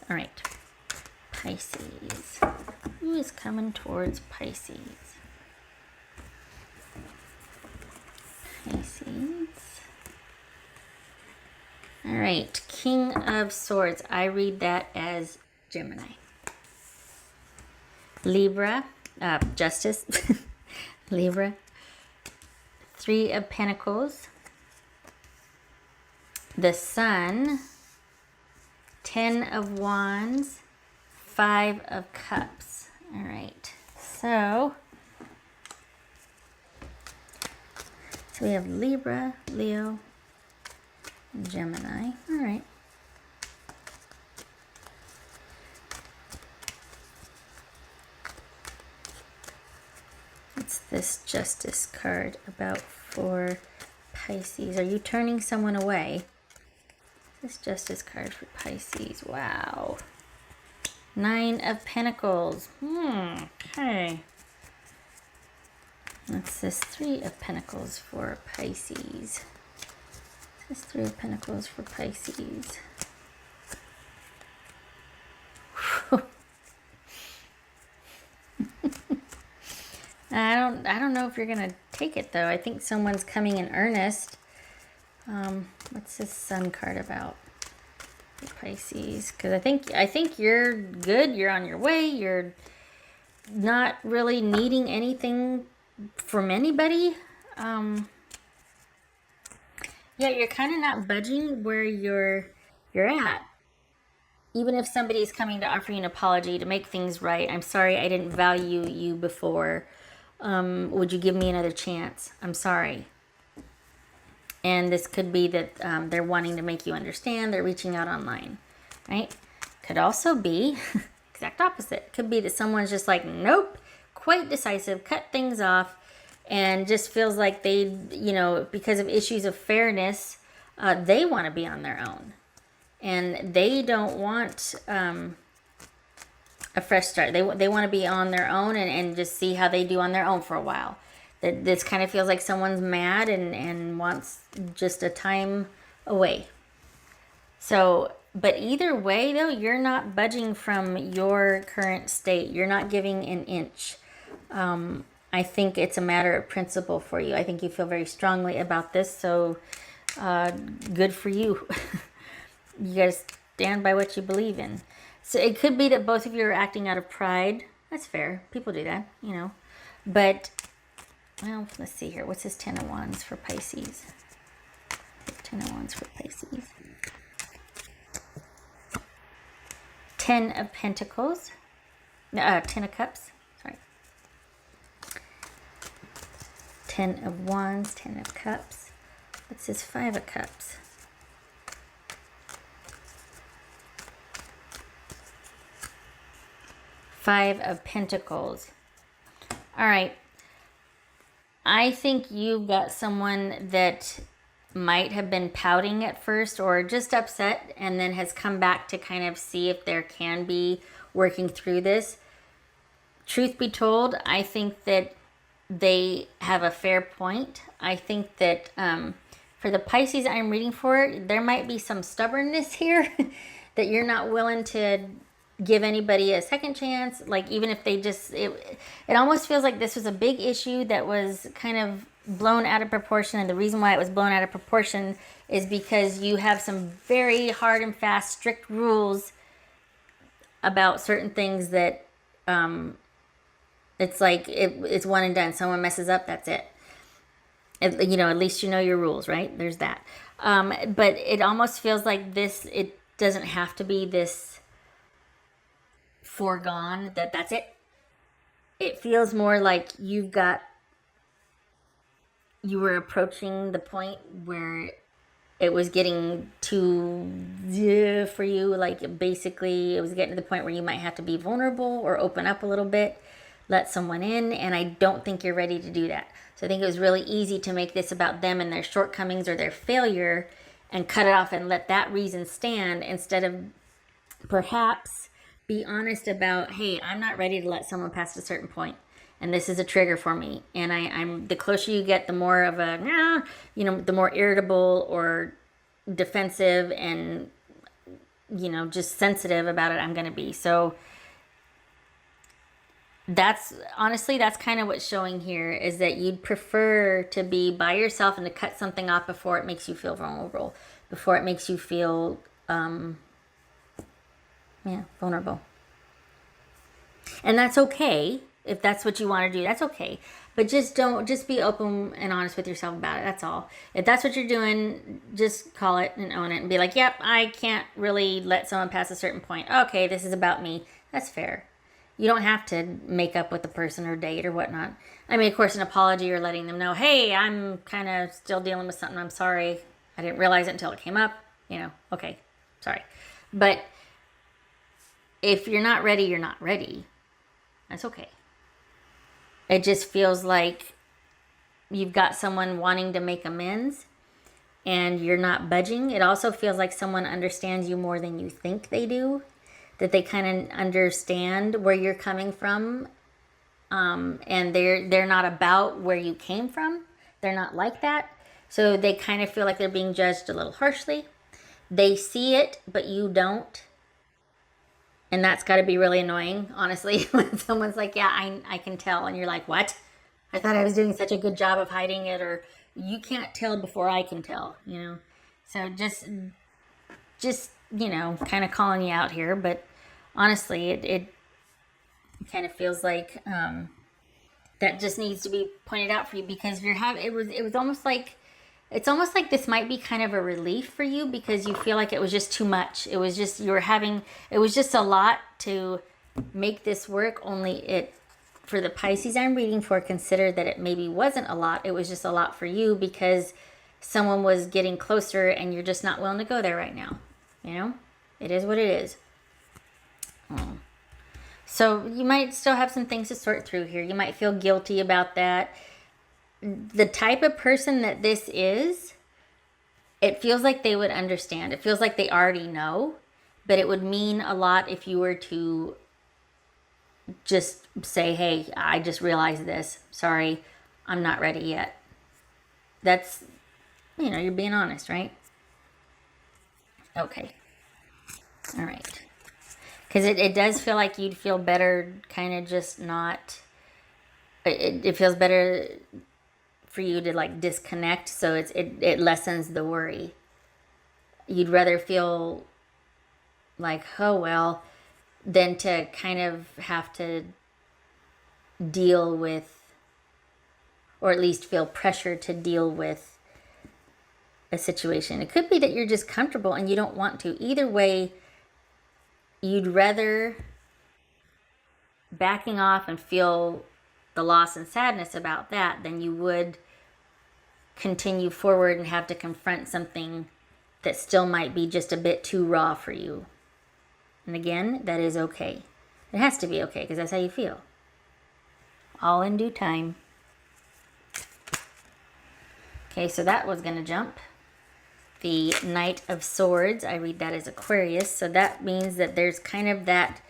All right. Pisces. Who is coming towards Pisces? Pisces. All right. King of Swords. I read that as Gemini. Libra. Justice. Libra. Three of Pentacles. The Sun. 10 of Wands. 5 of Cups. All right. So we have Libra, Leo, and Gemini. All right. What's this Justice card about for Pisces? Are you turning someone away? This Justice card for Pisces. Wow. 9 of Pentacles. Okay. What's this 3 of Pentacles for Pisces? This 3 of Pentacles for Pisces. I don't know if you're gonna take it though. I think someone's coming in earnest. What's this Sun card about? Pisces, because I think you're good. You're on your way. You're not really needing anything from anybody. Yeah, you're kind of not budging where you're at. Even if somebody is coming to offer you an apology to make things right, I'm sorry I didn't value you before. Would you give me another chance? I'm sorry. And this could be that they're wanting to make you understand. They're reaching out online, right? Could also be exact opposite. Could be that someone's just like, nope, quite decisive, cut things off, and just feels like they, because of issues of fairness, they want to be on their own. And they don't want a fresh start. They want to be on their own and just see how they do on their own for a while. This kind of feels like someone's mad and wants just a time away. So, but either way, though, you're not budging from your current state. You're not giving an inch. I think it's a matter of principle for you. I think you feel very strongly about this, so good for you. You gotta stand by what you believe in. So it could be that both of you are acting out of pride. That's fair. People do that, But... well, let's see here. What's this 10 of Wands for Pisces? 10 of Wands for Pisces. 10 of Pentacles. 10 of Cups. Sorry. 10 of Wands, 10 of Cups. What's this 5 of Cups? Five of Pentacles. All right. I think you've got someone that might have been pouting at first or just upset and then has come back to kind of see if there can be working through this. Truth be told, I think that they have a fair point. I think that for the Pisces I'm reading for, there might be some stubbornness here that you're not willing to give anybody a second chance. Like, even if they just, it almost feels like this was a big issue that was kind of blown out of proportion. And the reason why it was blown out of proportion is because you have some very hard and fast, strict rules about certain things that it's like it's one and done. Someone messes up, that's it. At least you know your rules, right? There's that. But it almost feels like this, it doesn't have to be this foregone, that's it. It feels more like you were approaching the point where it was getting too for you. Like, basically it was getting to the point where you might have to be vulnerable or open up a little bit, let someone in, and I don't think you're ready to do that. So I think it was really easy to make this about them and their shortcomings or their failure and cut it off and let that reason stand, instead of perhaps be honest about, hey, I'm not ready to let someone past a certain point, and this is a trigger for me. And I'm the closer you get, the more of the more irritable or defensive and you know, just sensitive about it I'm going to be. So that's honestly, that's kind of what's showing here, is that you'd prefer to be by yourself and to cut something off before it makes you feel vulnerable, before it makes you feel, vulnerable. And that's okay. If that's what you want to do, that's okay. But just be open and honest with yourself about it. That's all. If that's what you're doing, just call it and own it and be like, yep, I can't really let someone pass a certain point. Okay, this is about me. That's fair. You don't have to make up with the person or date or whatnot. I mean, of course, an apology or letting them know, hey, I'm kind of still dealing with something. I'm sorry. I didn't realize it until it came up. You know, okay, sorry. But if you're not ready, you're not ready. That's okay. It just feels like you've got someone wanting to make amends and you're not budging. It also feels like someone understands you more than you think they do, that they kind of understand where you're coming from, and they're not about where you came from. They're not like that. So they kind of feel like they're being judged a little harshly. They see it, but you don't. And that's got to be really annoying, honestly, when someone's like, yeah, I can tell. And you're like, what? I thought I was doing such a good job of hiding it. Or you can't tell before I can tell, you know? So just you know, kind of calling you out here. But honestly, it kind of feels like that just needs to be pointed out for you, because it was almost like, it's almost like this might be kind of a relief for you, because you feel like it was just too much. It was just, it was just a lot to make this work. Only for the Pisces I'm reading for, consider that it maybe wasn't a lot. It was just a lot for you because someone was getting closer and you're just not willing to go there right now. You know, it is what it is. So you might still have some things to sort through here. You might feel guilty about that. The type of person that this is, it feels like they would understand. It feels like they already know, but it would mean a lot if you were to just say, hey, I just realized this. Sorry, I'm not ready yet. That's, you know, you're being honest, right? Okay. All right. Because it does feel like you'd feel better kind of just not, it feels better for you to like disconnect, so it lessens the worry. You'd rather feel like, oh well, than to kind of have to deal with, or at least feel pressure to deal with a situation. It could be that you're just comfortable and you don't want to. Either way, you'd rather backing off and feel the loss and sadness about that than you would continue forward and have to confront something that still might be just a bit too raw for you. And again, that is okay. It has to be okay because that's how you feel. All in due time. Okay, so that was going to jump. The Knight of Swords, I read that as Aquarius. So that means that there's kind of that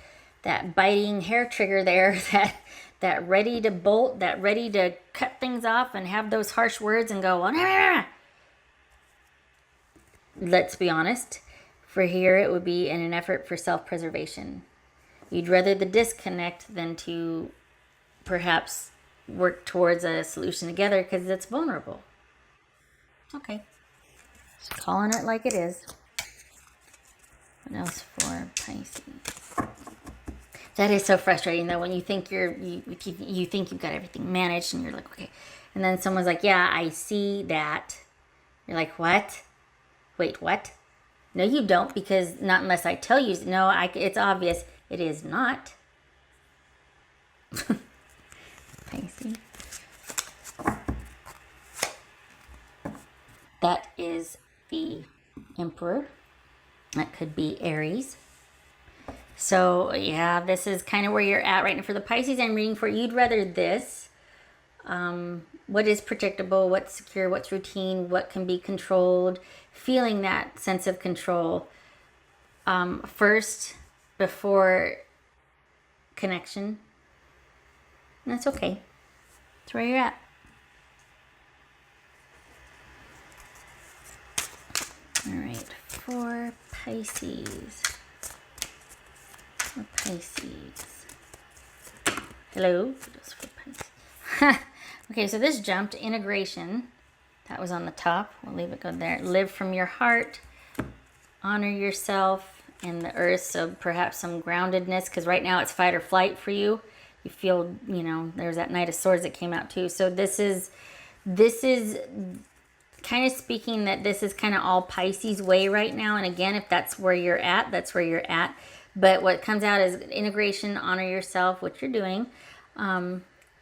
biting hair trigger there, that ready to bolt, that ready to cut things off and have those harsh words and go, nah. Let's be honest. For here, it would be in an effort for self-preservation. You'd rather the disconnect than to perhaps work towards a solution together because it's vulnerable. Okay. Just calling it like it is. What else for Pisces? That is so frustrating though, when you think you think you've got everything managed and you're like, okay. And then someone's like, yeah, I see that. You're like, what? Wait, what? No, you don't, because not unless I tell you. No, it's obvious. It is not. Pisces. That is the Emperor. That could be Aries. So, yeah, this is kind of where you're at right now. For the Pisces I'm reading for, you'd rather this. What is predictable, what's secure, what's routine, what can be controlled. Feeling that sense of control first before connection. And that's okay. That's where you're at. All right. for Pisces. For Pisces. Hello. Just for Pisces. Okay, so this jumped integration. That was on the top. We'll leave it go there. Live from your heart. Honor yourself and the earth. So perhaps some groundedness, because right now it's fight or flight for you. You feel, you know, there's that Knight of Swords that came out too. So this is kind of speaking that this is kind of all Pisces way right now. And again, if that's where you're at, that's where you're at. But what comes out is integration, honor yourself, what you're doing.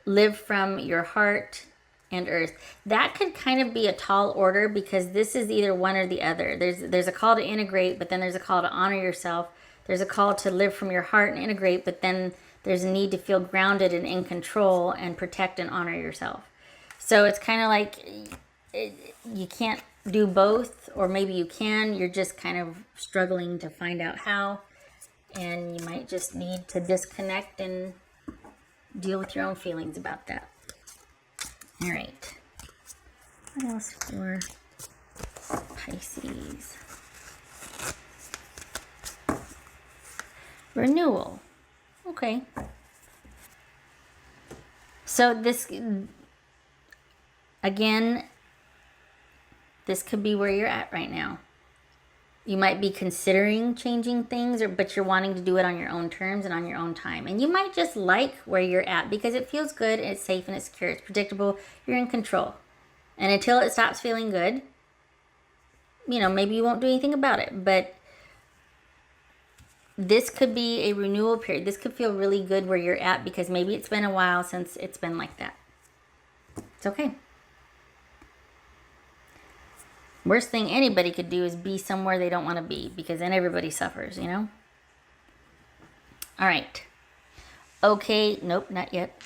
Live from your heart and earth. That could kind of be a tall order, because this is either one or the other. There's a call to integrate, but then there's a call to honor yourself. There's a call to live from your heart and integrate, but then there's a need to feel grounded and in control and protect and honor yourself. So it's kind of like you can't do both, or maybe you can. You're just kind of struggling to find out how, and you might just need to disconnect and deal with your own feelings about that. All right. What else for Pisces? Renewal. Okay. So this, again, this could be where you're at right now. You might be considering changing things, but you're wanting to do it on your own terms and on your own time. And you might just like where you're at because it feels good, and it's safe, and it's secure, it's predictable, you're in control. And until it stops feeling good, you know, maybe you won't do anything about it. But this could be a renewal period. This could feel really good where you're at, because maybe it's been a while since it's been like that. It's okay. Worst thing anybody could do is be somewhere they don't want to be, because then everybody suffers, you know? All right. Okay. Nope, not yet.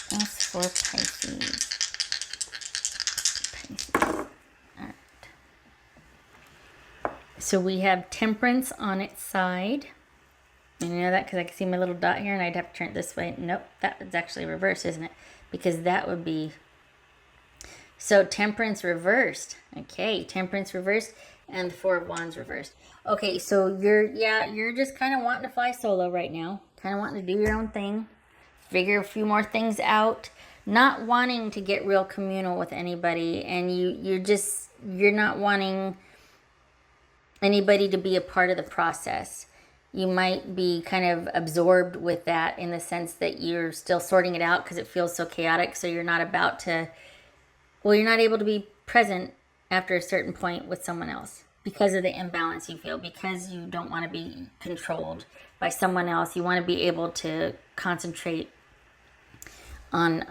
That's for Pisces. Pisces. All right. So we have Temperance on its side. And you know that because I can see my little dot here, and I'd have to turn it this way. Nope, that is actually reversed, isn't it? Because that would be... So Temperance reversed. Okay, Temperance reversed, and the Four of Wands reversed. Okay, so you're just kind of wanting to fly solo right now. Kind of wanting to do your own thing. Figure a few more things out. Not wanting to get real communal with anybody. And you're not wanting anybody to be a part of the process. You might be kind of absorbed with that, in the sense that you're still sorting it out because it feels so chaotic. So you're not about to, well, you're not able to be present after a certain point with someone else because of the imbalance you feel, because you don't want to be controlled by someone else. You want to be able to concentrate on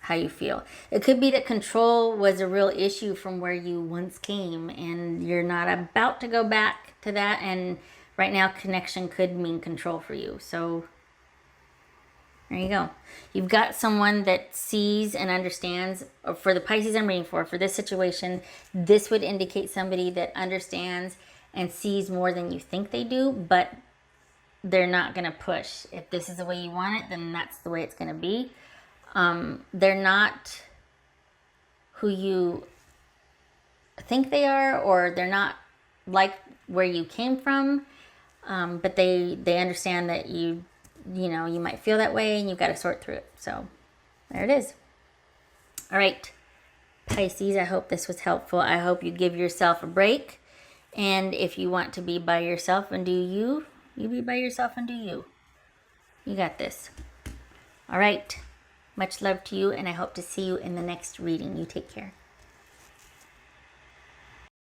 how you feel. It could be that control was a real issue from where you once came, and you're not about to go back to that. And right now, connection could mean control for you. So there you go. You've got someone that sees and understands. For the Pisces I'm reading for this situation, this would indicate somebody that understands and sees more than you think they do, but they're not going to push. If this is the way you want it, then that's the way it's going to be. They're not who you think they are, or they're not like where you came from. But they understand that you might feel that way, and you've got to sort through it. So there it is. All right, Pisces, I hope this was helpful. I hope you give yourself a break. And if you want to be by yourself and do you be by yourself and do you. You got this. All right. Much love to you, and I hope to see you in the next reading. You take care.